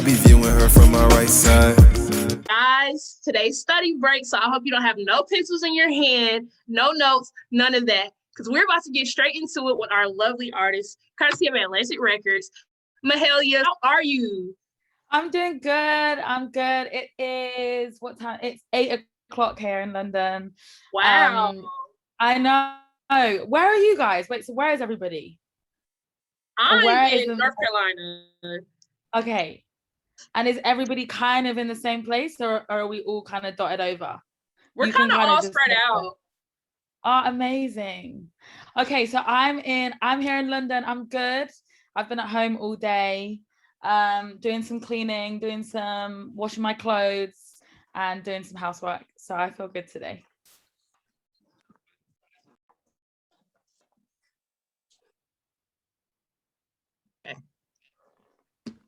be viewing her from my right side. Guys, today's study break, so I hope you don't have no pencils in your hand, no notes, none of that, because we're about to get straight into it with our lovely artist, courtesy of Atlantic Records. Mahalia, how are you? I'm doing good. I'm good. It is what time? It's 8 o'clock here in London. Wow. I know. Where are you guys? Wait, so where is everybody? I'm in North Carolina. Okay. And is everybody kind of in the same place, or are we all kind of dotted over? We're kind of all spread out. Oh, amazing. Okay, so I'm here in London. I'm good. I've been at home all day, doing some cleaning, doing some washing my clothes, and doing some housework. So I feel good today.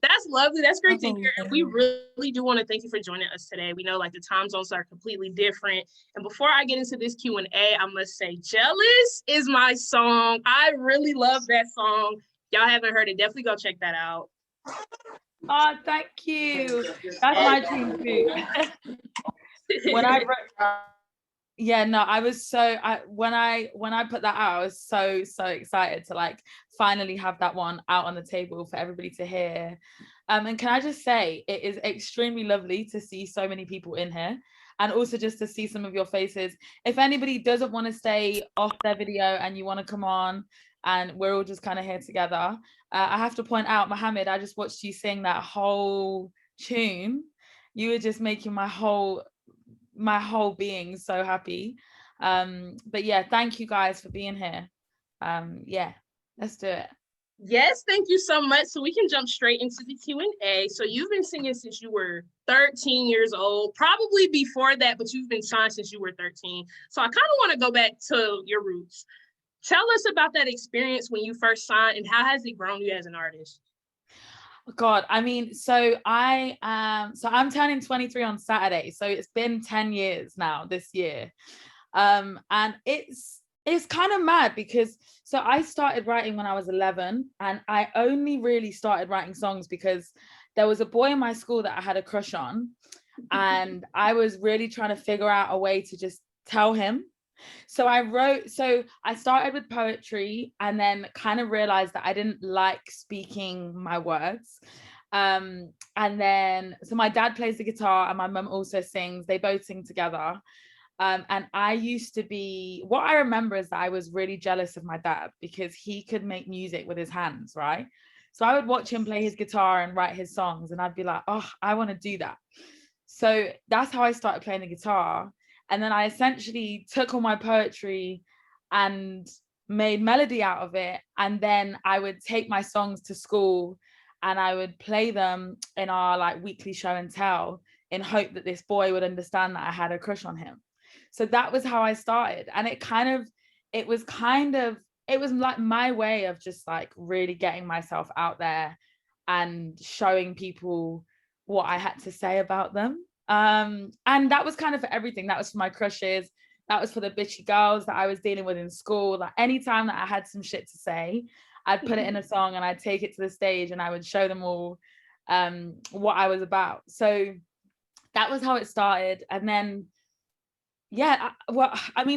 That's lovely. That's great to hear. And we really do want to thank you for joining us today. We know like the time zones are completely different. And before I get into this Q&A, I must say Jealous is my song. I really love that song. Y'all haven't heard it, definitely go check that out. Oh, thank you. That's my dream too. When I wrote, yeah, no, I was so when I put that out, I was so excited to like finally have that one out on the table for everybody to hear. And can I just say, it is extremely lovely to see so many people in here, and also just to see some of your faces. If anybody doesn't want to stay off their video and you want to come on and we're all just kind of here together, I have to point out, Mohammed, I just watched you sing that whole tune. You were just making my whole being so happy. But yeah, thank you guys for being here. Yeah, let's do it. Yes, thank you so much. So we can jump straight into the Q&A. So you've been singing since you were 13 years old, probably before that, but you've been signed since you were 13. So I kind of want to go back to your roots. Tell us about that experience when you first signed, and how has it grown you as an artist? God, I mean, so I'm turning 23 on Saturday, so it's been 10 years now this year. And it's kind of mad because so I started writing when I was 11, and I only really started writing songs because there was a boy in my school that I had a crush on, and I was really trying to figure out a way to just tell him. So I started with poetry, and then kind of realized that I didn't like speaking my words. And then, so my dad plays the guitar and my mum also sings, they both sing together. And what I remember is that I was really jealous of my dad because he could make music with his hands, right? So I would watch him play his guitar and write his songs, and I'd be like, oh, I want to do that. So that's how I started playing the guitar. And then I essentially took all my poetry and made melody out of it. And then I would take my songs to school and I would play them in our like weekly show and tell, in hope that this boy would understand that I had a crush on him. So that was how I started. And it was like my way of just like really getting myself out there and showing people what I had to say about them. And that was kind of for everything. That was for my crushes. That was for the bitchy girls that I was dealing with in school. Like anytime that I had some shit to say, I'd put it in a song and I'd take it to the stage and I would show them all what I was about. So that was how it started. And then, yeah,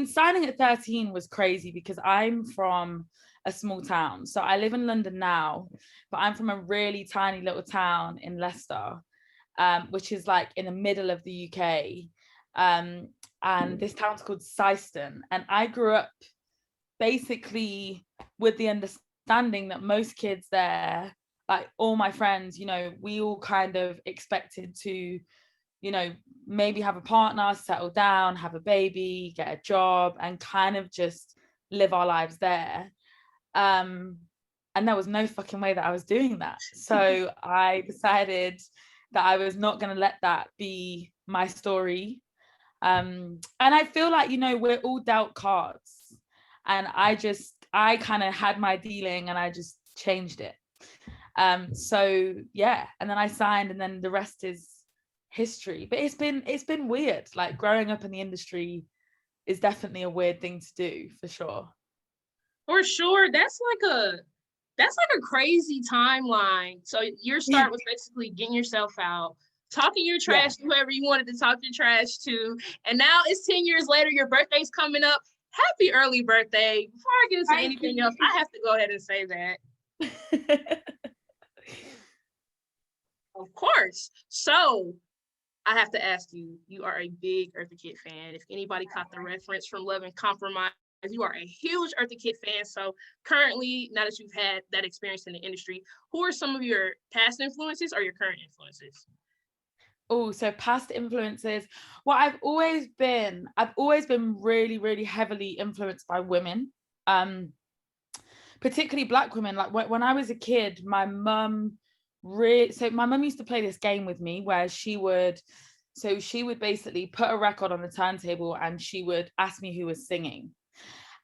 signing at 13 was crazy because I'm from a small town. So I live in London now, but I'm from a really tiny little town in Leicester. Which is like in the middle of the UK. And this town's called Syston. And I grew up basically with the understanding that most kids there, like all my friends, you know, we all kind of expected to, you know, maybe have a partner, settle down, have a baby, get a job, and kind of just live our lives there. And there was no fucking way that I was doing that. So I decided that I was not going to let that be my story. And I feel like, you know, we're all dealt cards. And I kind of had my dealing and I just changed it. So yeah, and then I signed, and then the rest is history. But it's been weird. Like growing up in the industry is definitely a weird thing to do, for sure. For sure. That's like That's like a crazy timeline. So your start was basically getting yourself out, talking your trash to whoever you wanted to talk your trash to. And now it's 10 years later, your birthday's coming up. Happy early birthday. Before I get into anything else, I have to go ahead and say that. Of course. So I have to ask you, you are a big Eartha Kitt fan. If anybody caught the reference from Love and Compromise, you are a huge Eartha Kitt fan. So currently, now that you've had that experience in the industry, who are some of your past influences or your current influences? Oh, so past influences. Well, I've always been really, really heavily influenced by women, particularly Black women. Like when I was a kid, my mum my mum used to play this game with me where she would basically put a record on the turntable and she would ask me who was singing.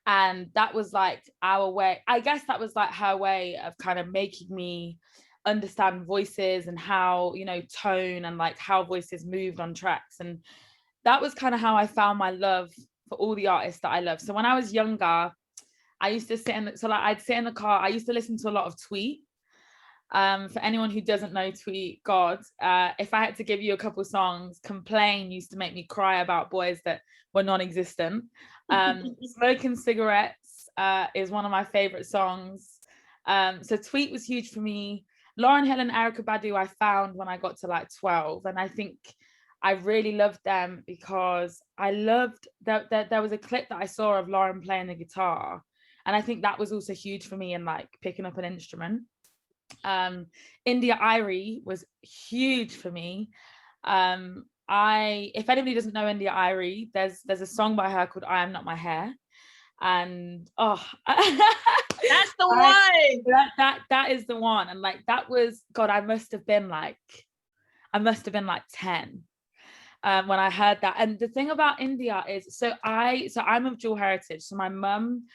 And that was like our way, I guess that was like her way of kind of making me understand voices and how, you know, tone and like how voices moved on tracks. And that was kind of how I found my love for all the artists that I love. So when I was younger, I used to I'd sit in the car. I used to listen to a lot of Tweet. For anyone who doesn't know Tweet, God, if I had to give you a couple songs, Complain used to make me cry about boys that were non-existent. Smoking Cigarettes is one of my favorite songs. So Tweet was huge for me. Lauryn Hill and Erykah Badu I found when I got to like 12, and I think I really loved them because I loved that there was a clip that I saw of Lauryn playing the guitar, and I think that was also huge for me in like picking up an instrument. India Irie was huge for me. If anybody doesn't know India Irie, there's a song by her called I Am Not My Hair, and that's the one. That is the one. And like that was, God, I must have been like 10 when I heard that. And the thing about India is, so I'm of dual heritage. So my mum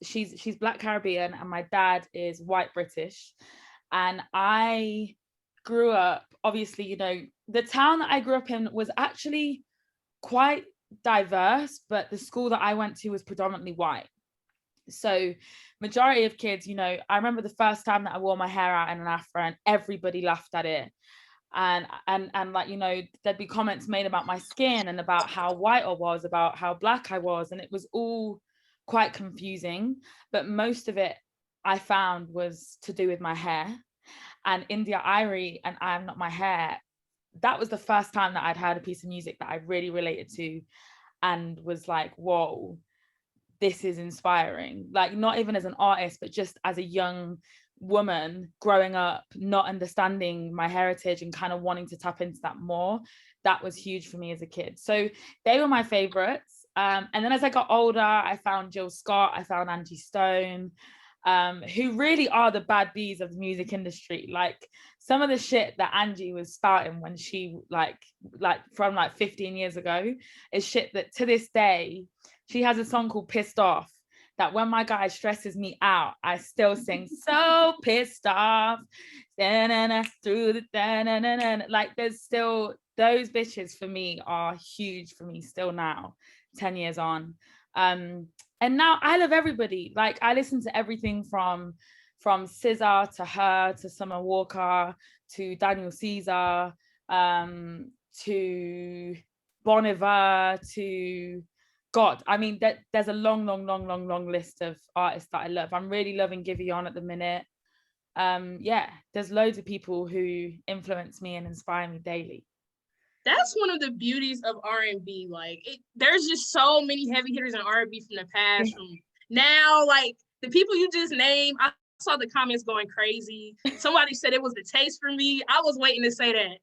she's Black Caribbean and my dad is white British. And I grew up, obviously, you know, the town that I grew up in was actually quite diverse, but the school that I went to was predominantly white. So majority of kids, you know, I remember the first time that I wore my hair out in an afro and everybody laughed at it. And like, you know, there'd be comments made about my skin and about how white I was, about how Black I was. And it was all quite confusing. But most of it I found was to do with my hair. And India Irie and I Am Not My Hair, that was the first time that I'd heard a piece of music that I really related to and was like, whoa, this is inspiring. Like, not even as an artist, but just as a young woman growing up, not understanding my heritage and kind of wanting to tap into that more. That was huge for me as a kid. So they were my favorites. And then as I got older, I found Jill Scott, I found Angie Stone, who really are the bad bees of the music industry. Like some of the shit that Angie was spouting when she like from like 15 years ago is shit that to this day, she has a song called Pissed Off that when my guy stresses me out, I still sing so pissed off. Through the like there's still those bitches for me are huge for me still now, 10 years on. And now I love everybody. Like I listen to everything from SZA to her to Summer Walker to Daniel Caesar to Bon Iver to God. I mean, there's a long list of artists that I love. I'm really loving Giveon at the minute. Yeah, there's loads of people who influence me and inspire me daily. That's one of the beauties of R&B. Like, there's just so many heavy hitters in R&B from the past, from now. Like, the people you just named, I saw the comments going crazy. Somebody said it was the taste for me. I was waiting to say that.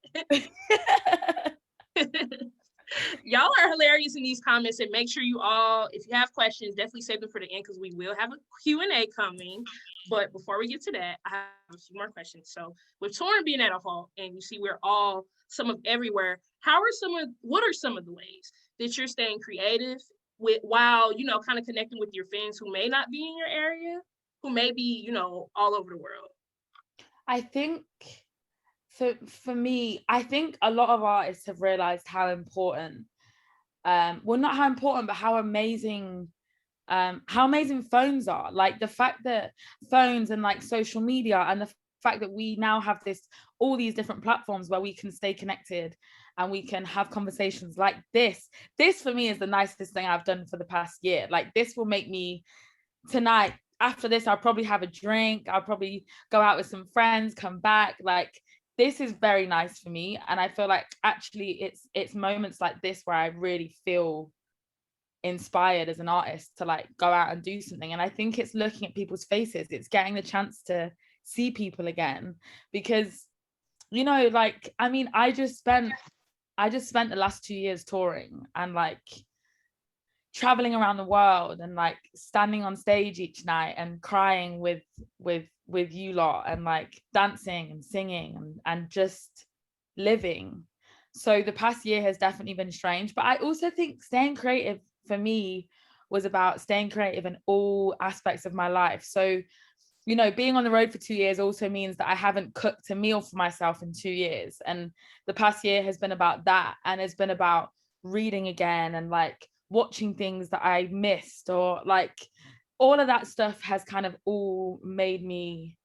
Y'all are hilarious in these comments, and make sure you all, if you have questions, definitely save them for the end because we will have a Q&A coming. But before we get to that, I have a few more questions. So with touring being at a halt, and you see we're all some of everywhere, what are some of the ways that you're staying creative while, you know, kind of connecting with your fans who may not be in your area, who may be, you know, all over the world? I think for me, I think a lot of artists have realized how important, well, not how important, but how amazing how amazing phones are. Like the fact that phones and like social media and the fact that we now have all these different platforms where we can stay connected and we can have conversations like this for me is the nicest thing I've done for the past year. Like this will make me tonight, after this, I'll probably have a drink, I'll probably go out with some friends, come back. Like this is very nice for me, and I feel like actually it's moments like this where I really feel inspired as an artist to like go out and do something. And I think it's looking at people's faces, it's getting the chance to see people again, because you know, like I mean, I just spent the last 2 years touring and like traveling around the world and like standing on stage each night and crying with you lot and like dancing and singing and just living. So the past year has definitely been strange, but I also think staying creative for me was about staying creative in all aspects of my life. So, you know, being on the road for 2 years also means that I haven't cooked a meal for myself in 2 years. And the past year has been about that. And it's been about reading again and like watching things that I missed, or like all of that stuff has kind of all made me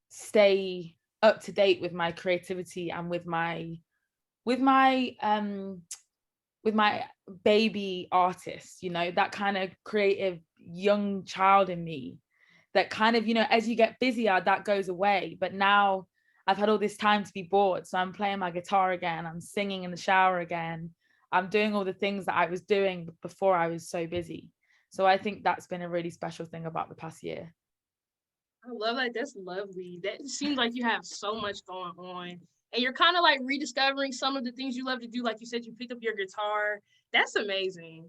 stay up to date with my creativity and with my baby artist, you know, that kind of creative young child in me that kind of, you know, as you get busier, that goes away. But now I've had all this time to be bored. So I'm playing my guitar again. I'm singing in the shower again. I'm doing all the things that I was doing before I was so busy. So I think that's been a really special thing about the past year. I love that. That's lovely. That seems like you have so much going on. And you're kind of like rediscovering some of the things you love to do. Like you said, you picked up your guitar. That's amazing.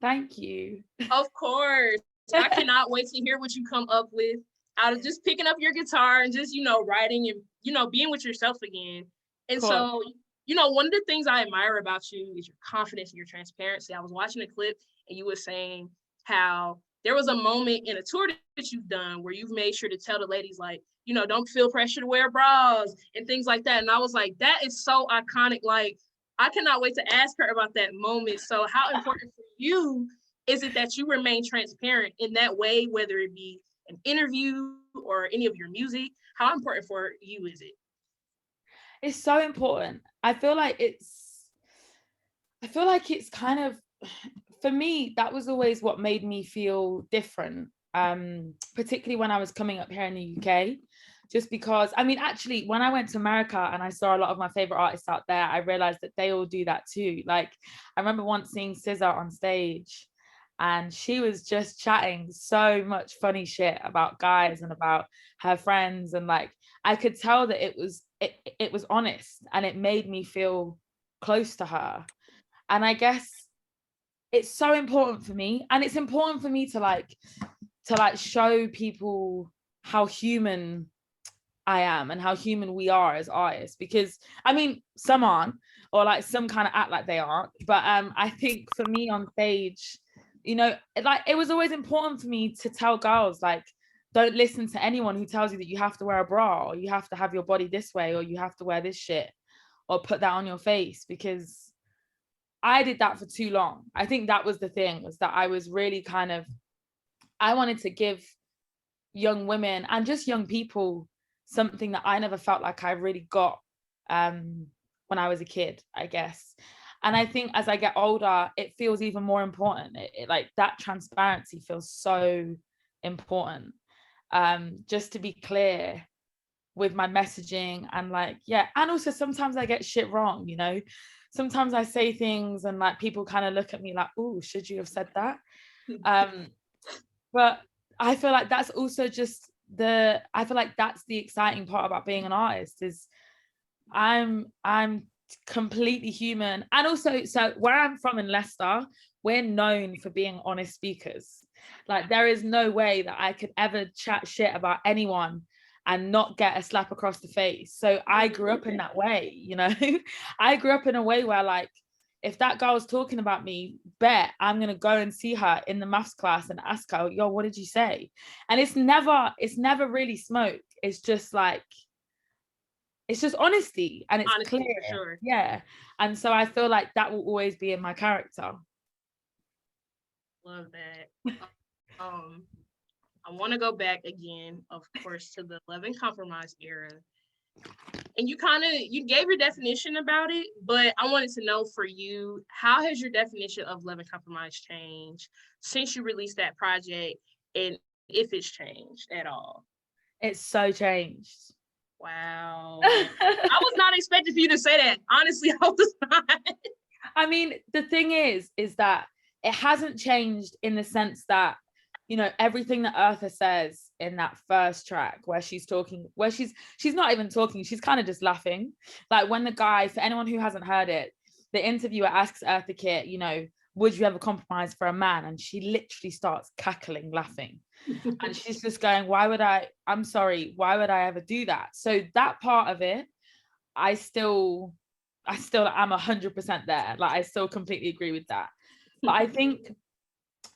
Thank you. Of course. I cannot wait to hear what you come up with out of just picking up your guitar and just, you know, writing and, you know, being with yourself again. And Cool. so, you know, one of the things I admire about you is your confidence and your transparency. I was watching a clip and you were saying how there was a moment in a tour that you've done where you've made sure to tell the ladies, like, you know, don't feel pressure to wear bras and things like that. And I was like, that is so iconic. Like, I cannot wait to ask her about that moment. So how important for you is it that you remain transparent in that way, whether it be an interview or any of your music? How important for you is it? It's so important. I feel like it's kind of, for me, that was always what made me feel different, particularly when I was coming up here in the UK, just because, I mean, actually, when I went to America and I saw a lot of my favorite artists out there, I realized that they all do that too. Like, I remember once seeing SZA on stage and she was just chatting so much funny shit about guys and about her friends. And like, I could tell that it was honest and it made me feel close to her. And I guess it's so important for me, and it's important for me to like show people how human I am and how human we are as artists, because I mean, some aren't, or like some kind of act like they aren't, but I think for me on stage, you know, like it was always important for me to tell girls, like, don't listen to anyone who tells you that you have to wear a bra or you have to have your body this way or you have to wear this shit or put that on your face, because I did that for too long. I think that was the thing, was that I was really kind of, I wanted to give young women and just young people something that I never felt like I really got when I was a kid, I guess. And I think as I get older, it feels even more important. It like that transparency feels so important. Just to be clear with my messaging and like, yeah. And also sometimes I get shit wrong, you know. Sometimes I say things and like people kind of look at me like, oh, should you have said that? But I feel like that's also just I feel like that's the exciting part about being an artist, is I'm completely human. And also, so where I'm from in Leicester, we're known for being honest speakers. Like there is no way that I could ever chat shit about anyone and not get a slap across the face. So I grew up in that way, you know. I grew up in a way where like, if that girl was talking about me, bet I'm going to go and see her in the maths class and ask her, yo, what did you say? And it's never really smoke. It's just like, it's just honesty and it's Honestly, clear. for sure. Yeah. And so I feel like that will always be in my character. love that. Um, I want to go back again, of course, to the Love and Compromise era. And you gave your definition about it, but I wanted to know for you, how has your definition of Love and Compromise changed since you released that project, and if it's changed at all? It's so changed. Wow. I was not expecting for you to say that. Honestly, I was not. I mean, the thing is that it hasn't changed in the sense that, you know, everything that Eartha says in that first track where she's talking, where she's not even talking, she's kind of just laughing. Like when the guy, for anyone who hasn't heard it, the interviewer asks Eartha Kitt, you know, would you ever compromise for a man? And she literally starts cackling, laughing. And she's just going, I'm sorry, why would I ever do that? So that part of it, I still am 100% there. Like I still completely agree with that. But I think,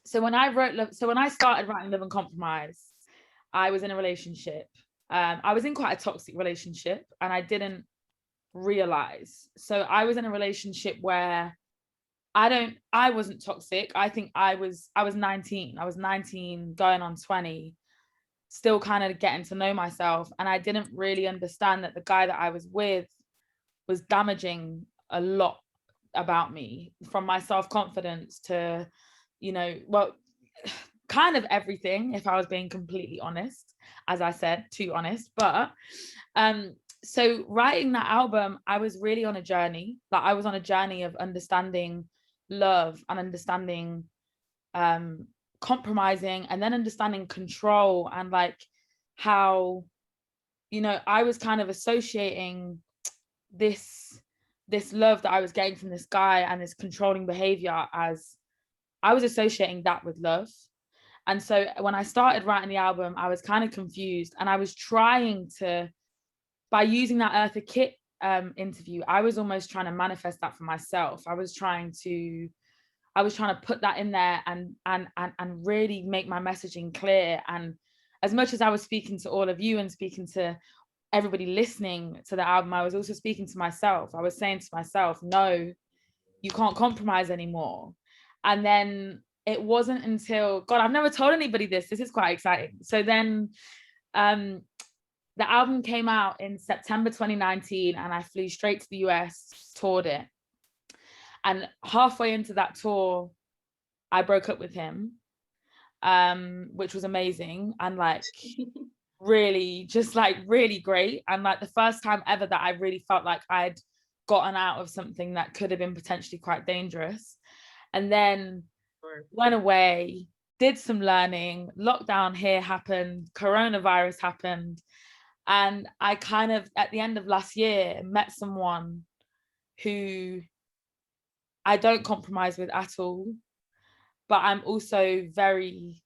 so when I started writing Love and Compromise, I was in a relationship. I was in quite a toxic relationship and I didn't realize. So I was in a relationship where I wasn't toxic. I think I was 19. I was 19 going on 20, still kind of getting to know myself. And I didn't really understand that the guy that I was with was damaging a lot about me, from my self-confidence to, you know, well, kind of everything, if I was being completely honest, as I said, too honest. But so writing that album, I was really on a journey. Like I was on a journey of understanding love and understanding compromising, and then understanding control, and like how, you know, I was kind of associating this love that I was getting from this guy and this controlling behavior as, I was associating that with love. And so when I started writing the album, I was kind of confused, and I was trying to, by using that Eartha Kitt interview, I was almost trying to manifest that for myself. I was trying to put that in there and really make my messaging clear. And as much as I was speaking to all of you and speaking to everybody listening to the album, I was also speaking to myself. I was saying to myself, no, you can't compromise anymore. And then it wasn't until, God, I've never told anybody this. This is quite exciting. So then the album came out in September 2019, and I flew straight to the US, toured it. And halfway into that tour, I broke up with him, which was amazing. And like, really, just like really great. And like the first time ever that I really felt like I'd gotten out of something that could have been potentially quite dangerous. And then went away, did some learning, lockdown here happened, coronavirus happened. And I kind of, at the end of last year, met someone who I don't compromise with at all, but I'm also very,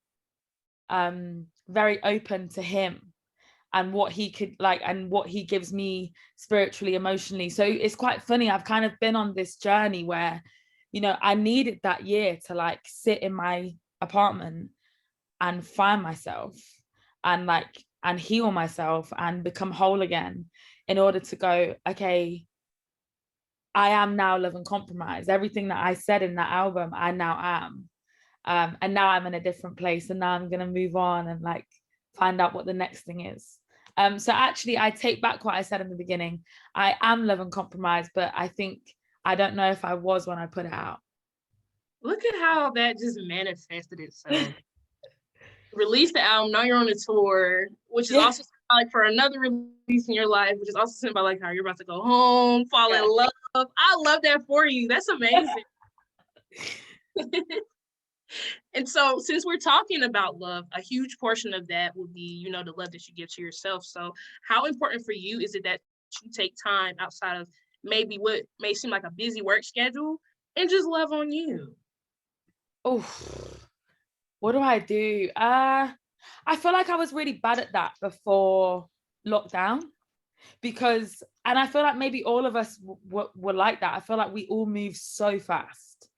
very open to him and what he could like, and what he gives me spiritually, emotionally. So it's quite funny. I've kind of been on this journey where, you know, I needed that year to like sit in my apartment and find myself and like, and heal myself and become whole again, in order to go, okay, I am now Love and Compromise. Everything that I said in that album, I now am. And now I'm in a different place, and now I'm going to move on and like find out what the next thing is. So actually, I take back what I said in the beginning. I am Love and Compromise, but I don't know if I was when I put it out. Look at how that just manifested itself. Release the album, now you're on a tour, which is also like for another release in your life, which is also symbolic like how you're about to go home, fall in love. I love that for you. That's amazing. And so since we're talking about love, a huge portion of that would be, you know, the love that you give to yourself. So how important for you is it that you take time outside of maybe what may seem like a busy work schedule and just love on you? Oh, what do I do? I feel like I was really bad at that before lockdown, because, and I feel like maybe all of us were like that. I feel like we all move so fast,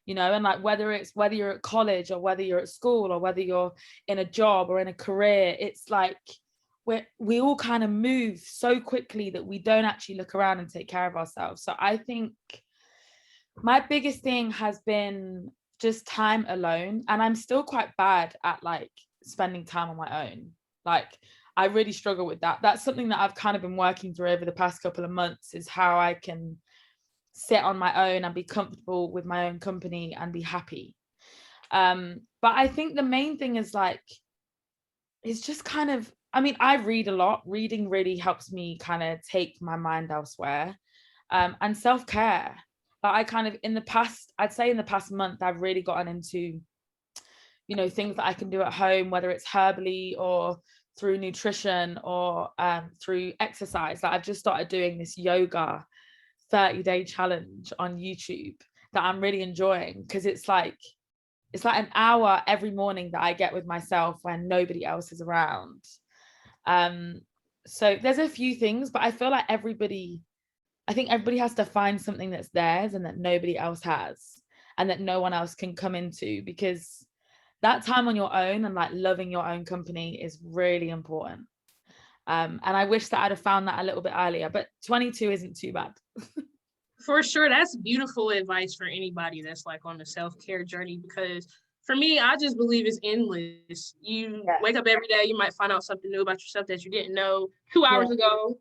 you know, and like whether you're at college or whether you're at school or whether you're in a job or in a career, it's like we all kind of move so quickly that we don't actually look around and take care of ourselves. So I think my biggest thing has been just time alone. And I'm still quite bad at like spending time on my own. Like I really struggle with that. That's something that I've kind of been working through over the past couple of months, is how I can sit on my own and be comfortable with my own company and be happy. But I think the main thing is like, it's just kind of, I mean, I read a lot. Reading really helps me kind of take my mind elsewhere. And self-care. But I kind of, in the past, I'd say in the past month, I've really gotten into, you know, things that I can do at home, whether it's herbally or through nutrition or through exercise. Like I've just started doing this yoga 30-day challenge on YouTube that I'm really enjoying, because it's like an hour every morning that I get with myself when nobody else is around. So there's a few things, but I feel like I think everybody has to find something that's theirs and that nobody else has, and that no one else can come into, because that time on your own and like loving your own company is really important. And I wish that I'd have found that a little bit earlier, but 22 isn't too bad. For sure, that's beautiful advice for anybody that's like on the self-care journey, because for me, I just believe it's endless. You wake up every day, you might find out something new about yourself that you didn't know 2 hours ago.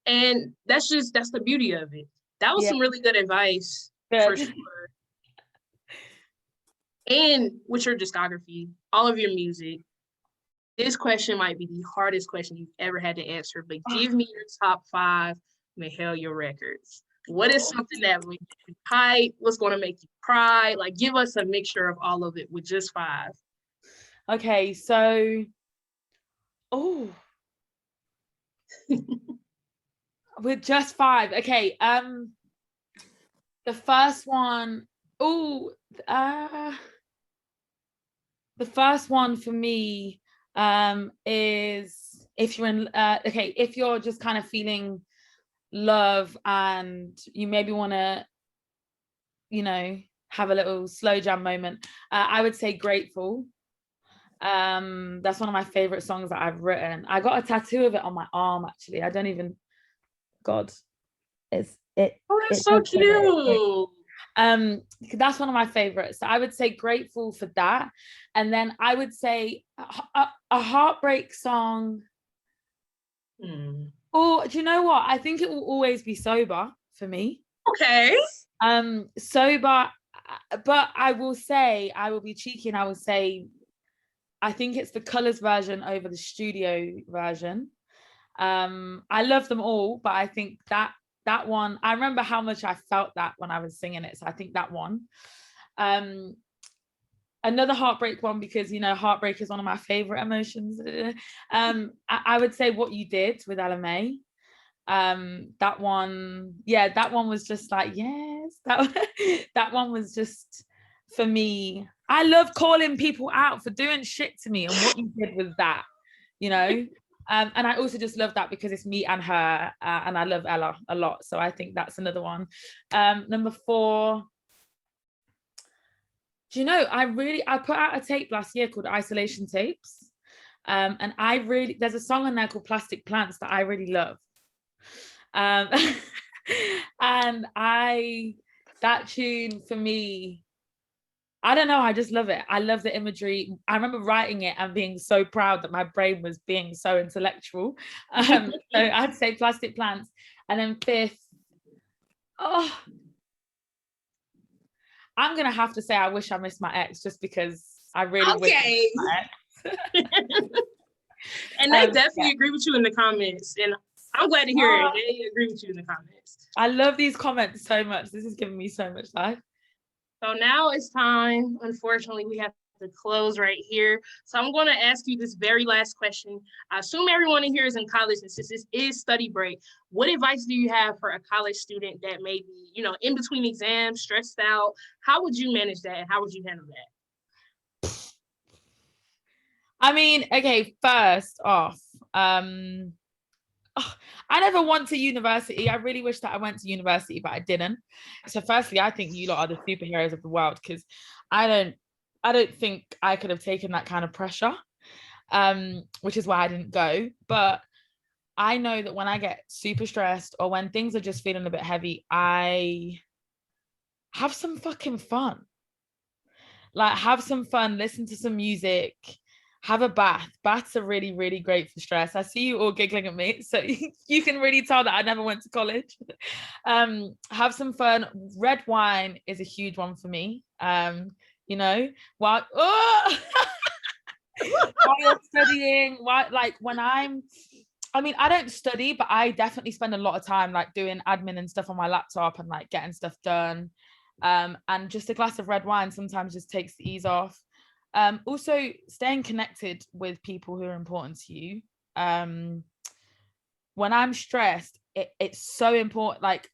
And that's the beauty of it. That was some really good advice for sure. And with your discography, all of your music, this question might be the hardest question you've ever had to answer, but give me your top 5 Mahalia records. What is something that would get you hype? What's going to make you cry? Like, give us a mixture of all of it with just 5. Okay, so, with just 5. Okay, the first one, the first one for me is if you're just kind of feeling love and you maybe want to, you know, have a little slow jam moment, I would say Grateful. That's one of my favorite songs that I've written. I got a tattoo of it on my arm, actually. I don't even, God, it's so cute. That's one of my favorites. So I would say Grateful for that. And then I would say a heartbreak song. Oh, do you know what? I think it will always be Sober for me. Okay. Sober, but I will be cheeky and I will say I think it's the Colours version over the studio version. I love them all, but I think that one, I remember how much I felt that when I was singing it, so I think that one. Another heartbreak one, because, you know, heartbreak is one of my favorite emotions. I would say What You Did with Ella May. That one was just like, yes, that one was just, for me, I love calling people out for doing shit to me, and What You Did was that, you know. And I also just love that because it's me and her, and I love Ella a lot, so I think that's another one. Number 4, do you know, I put out a tape last year called Isolation Tapes, and there's a song on there called Plastic Plants that I really love, and that tune for me, I don't know, I just love it. I love the imagery. I remember writing it and being so proud that my brain was being so intellectual. So I'd say Plastic Plants. And then 5th, I'm gonna have to say I Wish I Missed My Ex, just because I really wish I missed my ex. And they definitely agree with you in the comments, and I'm glad to hear it. They agree with you in the comments. I love these comments so much. This is giving me so much life. So now it's time. Unfortunately, we have to close right here. So I'm going to ask you this very last question. I assume everyone in here is in college, and since this is study break, what advice do you have for a college student that may be, you know, in between exams, stressed out? How would you manage that, and how would you handle that? I mean, okay, first off, I never went to university. I really wish that I went to university, but I didn't. So firstly, I think you lot are the superheroes of the world, because I don't think I could have taken that kind of pressure, which is why I didn't go. But I know that when I get super stressed or when things are just feeling a bit heavy, I have some fucking fun. Like, have some fun, listen to some music, have a bath. Baths are really, really great for stress. I see you all giggling at me, so you can really tell that I never went to college. Have some fun. Red wine is a huge one for me. You know, while while you're studying, like when I mean, I don't study, but I definitely spend a lot of time like doing admin and stuff on my laptop and like getting stuff done. And just a glass of red wine sometimes just takes the ease off. Also staying connected with people who are important to you. When I'm stressed, it's so important. Like,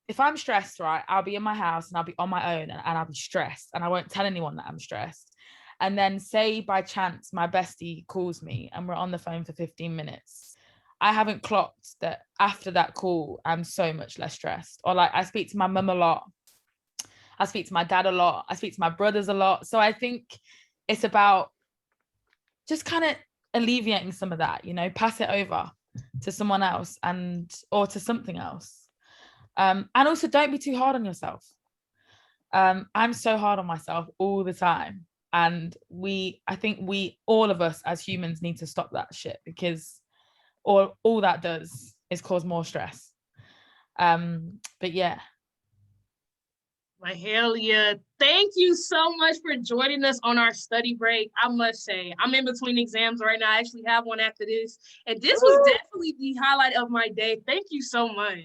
if I'm stressed, right, I'll be in my house and I'll be on my own and I'll be stressed and I won't tell anyone that I'm stressed. And then say by chance my bestie calls me and we're on the phone for 15 minutes. I haven't clocked that after that call, I'm so much less stressed. Or like, I speak to my mum a lot. I speak to my dad a lot. I speak to my brothers a lot. So I think it's about just kind of alleviating some of that, you know, pass it over to someone else or to something else. And also don't be too hard on yourself. I'm so hard on myself all the time. And I think all of us as humans need to stop that shit, because all that does is cause more stress. But yeah. Mahalia, thank you so much for joining us on our study break. I must say, I'm in between exams right now. I actually have one after this. And this was definitely the highlight of my day. Thank you so much.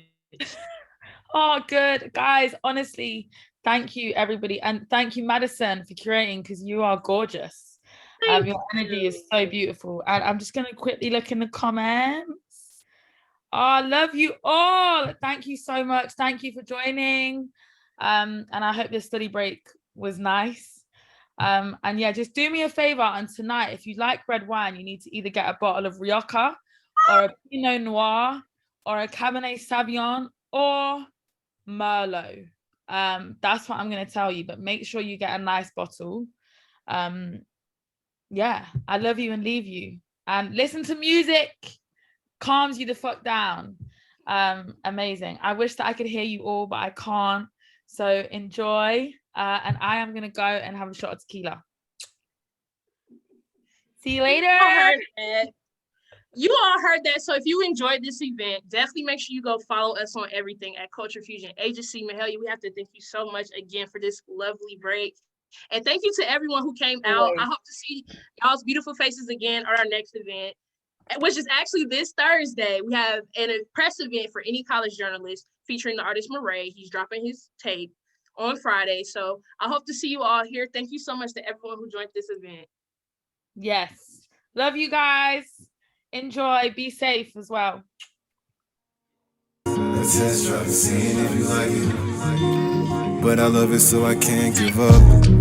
Oh, good. Guys, honestly, thank you, everybody. And thank you, Madison, for curating, because you are gorgeous. Your energy is so beautiful. And I'm just going to quickly look in the comments. Oh, I love you all. Thank you so much. Thank you for joining. And I hope this study break was nice. And yeah, just do me a favor. And tonight, if you like red wine, you need to either get a bottle of Rioja or a Pinot Noir or a Cabernet Sauvignon or Merlot. That's what I'm going to tell you, but make sure you get a nice bottle. Yeah, I love you and leave you. And listen to music, calms you the fuck down. Amazing. I wish that I could hear you all, but I can't. So enjoy. And I am going to go and have a shot of tequila. See you later. You all heard that. So if you enjoyed this event, definitely make sure you go follow us on everything at Culture Fusion Agency. Mahalia, we have to thank you so much again for this lovely break. And thank you to everyone who came out. I hope to see y'all's beautiful faces again at our next event, which is actually this Thursday. We have a press event for any college journalist featuring the artist Murray. He's dropping his tape on Friday. So I hope to see you all here. Thank you so much to everyone who joined this event. Yes. Love you guys. Enjoy. Be safe as well. Test drive, seeing if you like it. But I love it, so I can't give up.